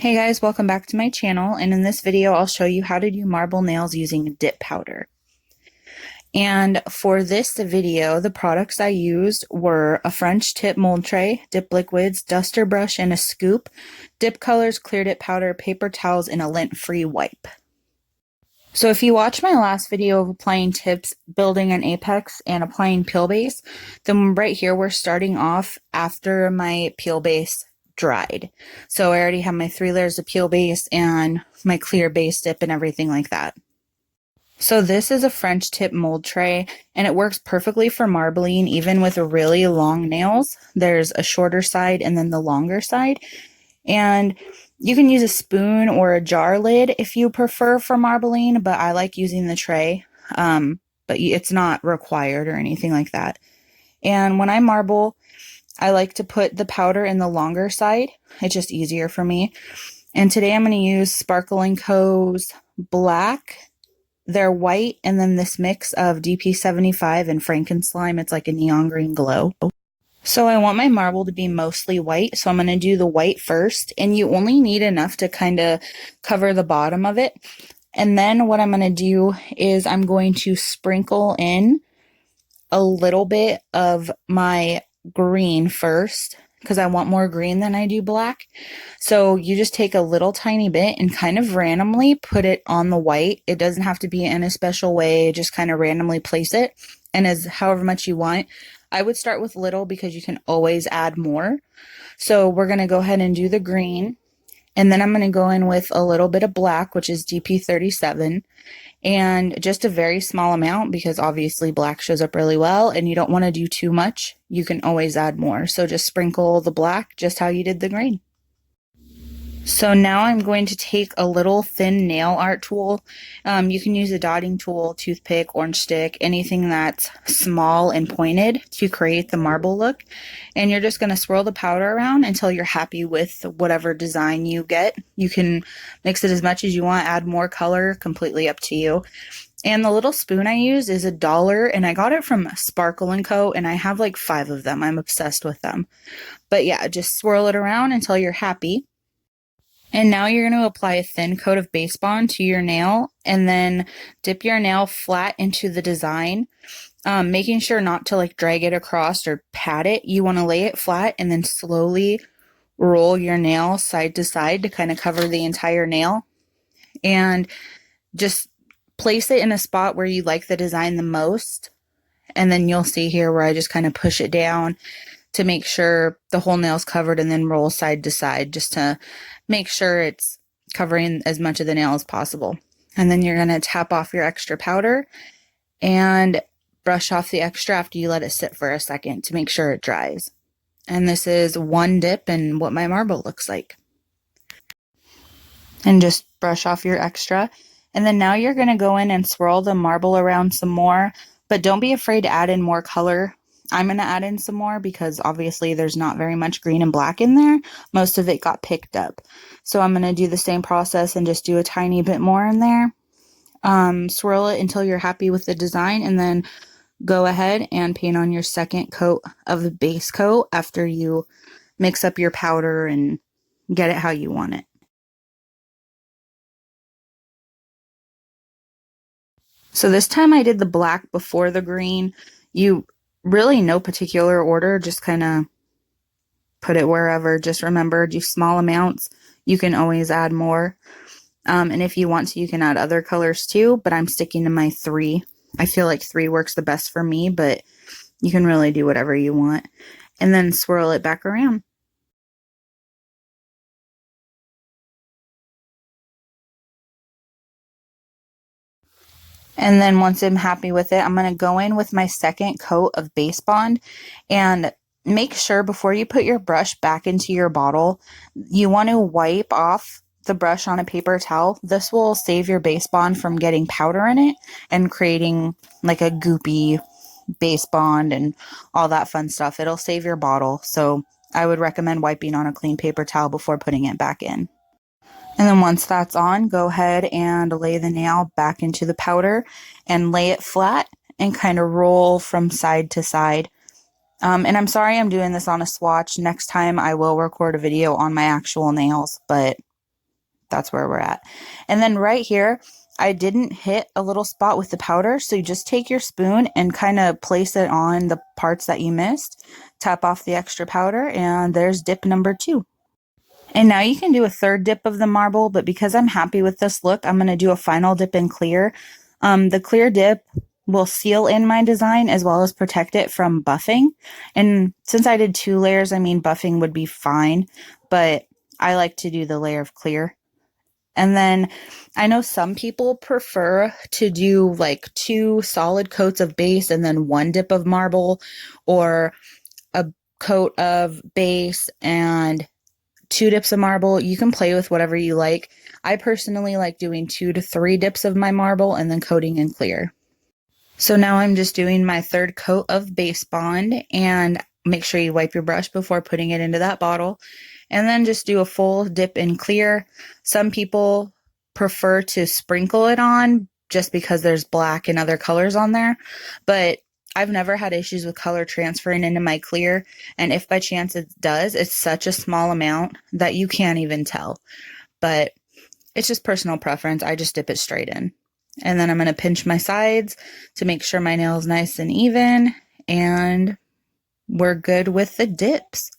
Hey guys, welcome back to my channel, and in this video I'll show you how to do marble nails using dip powder. And for this video, the products I used were a French tip mold tray, dip liquids, duster brush, and a scoop, dip colors, clear dip powder, paper towels, and a lint-free wipe. So if you watched my last video of applying tips, building an apex, and applying peel base, then right here we're starting off after my peel base dried. So I already have my 3 layers of peel base and my clear base dip and everything like that. So this is a French tip mold tray, and it works perfectly for marbling even with really long nails. There's a shorter side and then the longer side. And you can use a spoon or a jar lid if you prefer for marbling, but I like using the tray. But it's not required or anything like that. And when I marble, I like to put the powder in the longer side. It's just easier for me. And today I'm going to use Sparkle & Co.'s black, their white, and then this mix of DP75 and Frankenslime. It's like a neon green glow. So I want my marble to be mostly white, so I'm going to do the white first, and you only need enough to kind of cover the bottom of it. And then what I'm going to do is I'm going to sprinkle in a little bit of my green first, because I want more green than I do black. So you just take a little tiny bit and kind of randomly put it on the white. It doesn't have to be in a special way, just kind of randomly place it, and as however much you want. I would start with little because you can always add more. So we're going to go ahead and do the green, and then I'm going to go in with a little bit of black, which is DP37, and just a very small amount because obviously black shows up really well and you don't want to do too much. You can always add more. So just sprinkle the black just how you did the green. So now I'm going to take a little thin nail art tool. You can use a dotting tool, toothpick, orange stick, anything that's small and pointed to create the marble look. And you're just going to swirl the powder around until you're happy with whatever design you get. You can mix it as much as you want, add more color, completely up to you. And the little spoon I use is $1, and I got it from Sparkle & Co., and I have like 5 of them. I'm obsessed with them. But yeah, just swirl it around until you're happy. And now you're going to apply a thin coat of base bond to your nail, and then dip your nail flat into the design, making sure not to like drag it across or pat it. You want to lay it flat and then slowly roll your nail side to side to kind of cover the entire nail, and just place it in a spot where you like the design the most. And then you'll see here where I just kind of push it down to make sure the whole nail's covered, and then roll side to side just to make sure it's covering as much of the nail as possible. And then you're going to tap off your extra powder and brush off the extra after you let it sit for a second to make sure it dries. And this is one dip and what my marble looks like. And just brush off your extra. And then now you're going to go in and swirl the marble around some more, but don't be afraid to add in more color. I'm going to add in some more because obviously there's not very much green and black in there. Most of it got picked up. So I'm going to do the same process and just do a tiny bit more in there. Swirl it until you're happy with the design, and then go ahead and paint on your second coat of the base coat after you mix up your powder and get it how you want it. So this time I did the black before the green. You really no particular order, just kind of put it wherever. Just remember, do small amounts. You can always add more. And if you want to, you can add other colors too, but I'm sticking to my 3. I feel like 3 works the best for me, but you can really do whatever you want. And then swirl it back around. And then once I'm happy with it, I'm going to go in with my second coat of base bond, and make sure before you put your brush back into your bottle, you want to wipe off the brush on a paper towel. This will save your base bond from getting powder in it and creating like a goopy base bond and all that fun stuff. It'll save your bottle. So I would recommend wiping on a clean paper towel before putting it back in. And then once that's on, go ahead and lay the nail back into the powder and lay it flat and kind of roll from side to side. And I'm sorry I'm doing this on a swatch. Next time I will record a video on my actual nails, but that's where we're at. And then right here, I didn't hit a little spot with the powder, so you just take your spoon and kind of place it on the parts that you missed, tap off the extra powder, and there's dip number 2. And now you can do a third dip of the marble, but because I'm happy with this look, I'm going to do a final dip in clear. The clear dip will seal in my design as well as protect it from buffing. And since I did 2 layers, I mean, buffing would be fine, but I like to do the layer of clear. And then I know some people prefer to do like 2 solid coats of base and then 1 dip of marble, or a coat of base and 2 dips of marble. You can play with whatever you like. I personally like doing 2 to 3 dips of my marble and then coating in clear. So now I'm just doing my 3rd coat of base bond, and make sure you wipe your brush before putting it into that bottle, and then just do a full dip in clear. Some people prefer to sprinkle it on just because there's black and other colors on there, but I've never had issues with color transferring into my clear, and if by chance it does, it's such a small amount that you can't even tell. But it's just personal preference. I just dip it straight in. And then I'm going to pinch my sides to make sure my nail is nice and even, and we're good with the dips.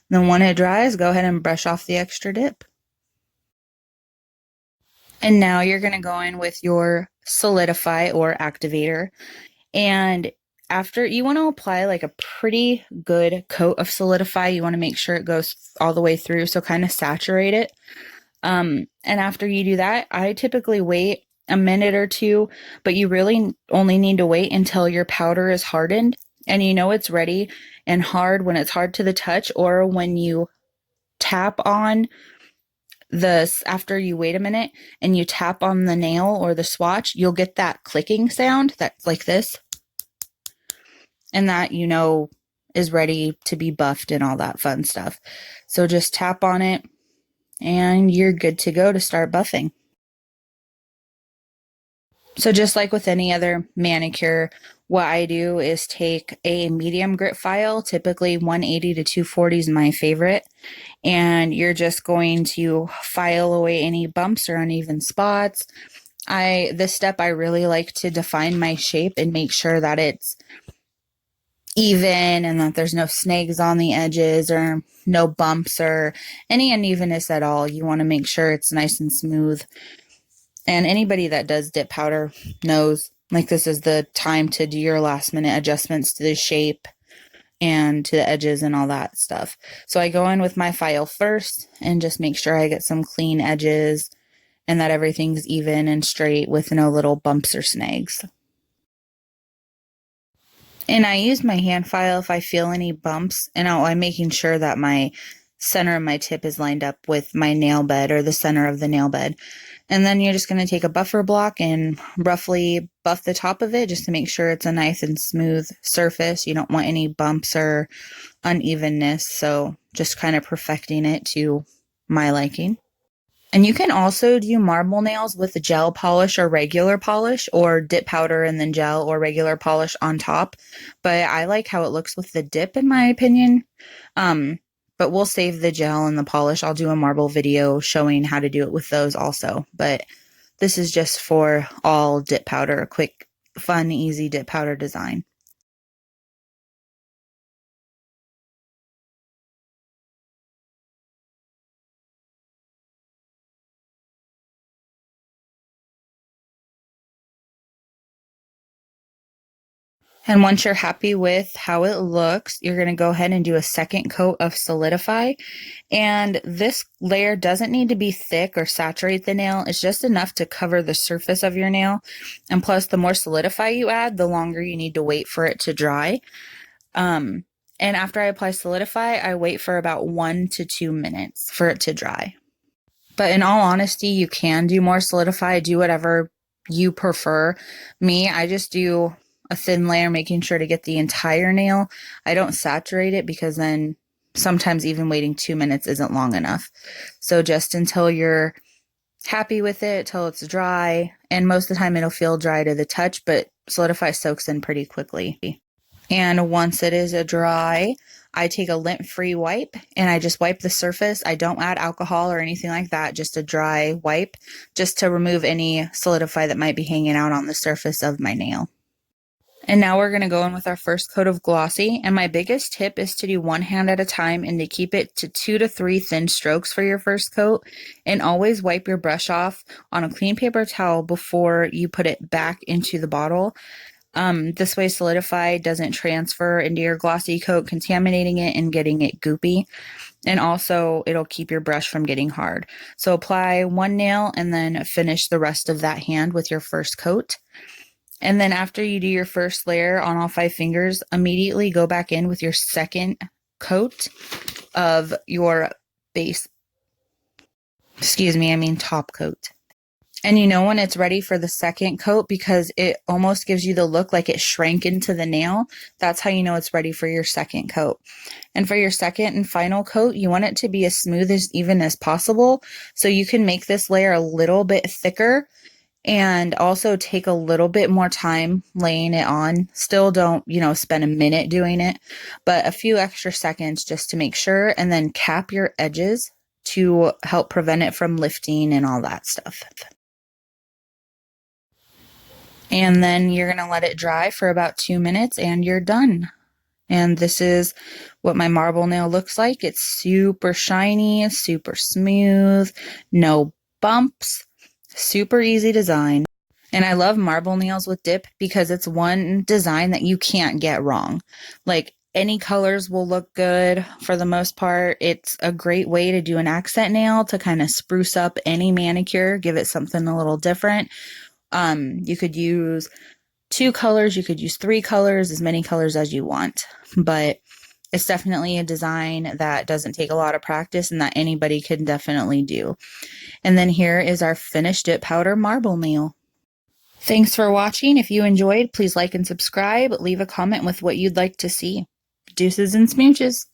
Then when it dries, go ahead and brush off the extra dip. And now you're going to go in with your solidify or activator. And after, you want to apply like a pretty good coat of solidify. You want to make sure it goes all the way through, so kind of saturate it. And after you do that, I typically wait a minute or 2, but you really only need to wait until your powder is hardened and you know it's ready and hard when it's hard to the touch, or when you tap on this after you wait a minute and you tap on the nail or the swatch, you'll get that clicking sound that's like this, and that, you know, is ready to be buffed and all that fun stuff. So just tap on it and you're good to go to start buffing. So just like with any other manicure, what I do is take a medium grit file, typically 180 to 240 is my favorite, and you're just going to file away any bumps or uneven spots. This step, I really like to define my shape and make sure that it's even and that there's no snags on the edges or no bumps or any unevenness at all. You want to make sure it's nice and smooth. And anybody that does dip powder knows, like, this is the time to do your last minute adjustments to the shape and to the edges and all that stuff. So I go in with my file first and just make sure I get some clean edges and that everything's even and straight with no little bumps or snags. And I use my hand file if I feel any bumps, and I'm making sure that my center of my tip is lined up with my nail bed or the center of the nail bed. And then you're just going to take a buffer block and roughly buff the top of it just to make sure it's a nice and smooth surface. You don't want any bumps or unevenness, so just kind of perfecting it to my liking. And you can also do marble nails with gel polish or regular polish, or dip powder and then gel or regular polish on top. But I like how it looks with the dip, in my opinion. But we'll save the gel and the polish. I'll do a marble video showing how to do it with those also. But this is just for all dip powder, a quick, fun, easy dip powder design. And once you're happy with how it looks, you're going to go ahead and do a second coat of solidify. And this layer doesn't need to be thick or saturate the nail. It's just enough to cover the surface of your nail. And plus, the more solidify you add, the longer you need to wait for it to dry. And after I apply solidify, I wait for about 1 to 2 minutes for it to dry. But in all honesty, you can do more solidify, do whatever you prefer. Me, I just do a thin layer, making sure to get the entire nail. I don't saturate it because then sometimes even waiting 2 minutes isn't long enough. So just until you're happy with it, till it's dry, and most of the time it'll feel dry to the touch, but solidify soaks in pretty quickly. And once it is dry, I take a lint-free wipe and I just wipe the surface. I don't add alcohol or anything like that, just a dry wipe, just to remove any solidify that might be hanging out on the surface of my nail. And now we're going to go in with our first coat of glossy. And my biggest tip is to do one hand at a time and to keep it to 2 to 3 thin strokes for your first coat. And always wipe your brush off on a clean paper towel before you put it back into the bottle. This way solidify doesn't transfer into your glossy coat, contaminating it and getting it goopy. And also it'll keep your brush from getting hard. So apply one nail and then finish the rest of that hand with your first coat. And then after you do your first layer on all 5 fingers, immediately go back in with your second coat of your base. Top coat. And you know when it's ready for the second coat because it almost gives you the look like it shrank into the nail. That's how you know it's ready for your second coat. And for your second and final coat, you want it to be as smooth as even as possible. So you can make this layer a little bit thicker and also take a little bit more time laying it on. Still don't, spend a minute doing it, but a few extra seconds just to make sure, and then cap your edges to help prevent it from lifting and all that stuff. And then you're going to let it dry for about 2 minutes and you're done. And this is what my marble nail looks like. It's super shiny, super smooth, no bumps. Super easy design. And I love marble nails with dip because it's one design that you can't get wrong. Like any colors will look good for the most part. It's a great way to do an accent nail to kind of spruce up any manicure, give it something a little different. You could use 2 colors, you could use 3 colors, as many colors as you want. But it's definitely a design that doesn't take a lot of practice and that anybody can definitely do. And then here is our finished dip powder marble nail. Thanks for watching. If you enjoyed, please like and subscribe. Leave a comment with what you'd like to see. Deuces and smooches.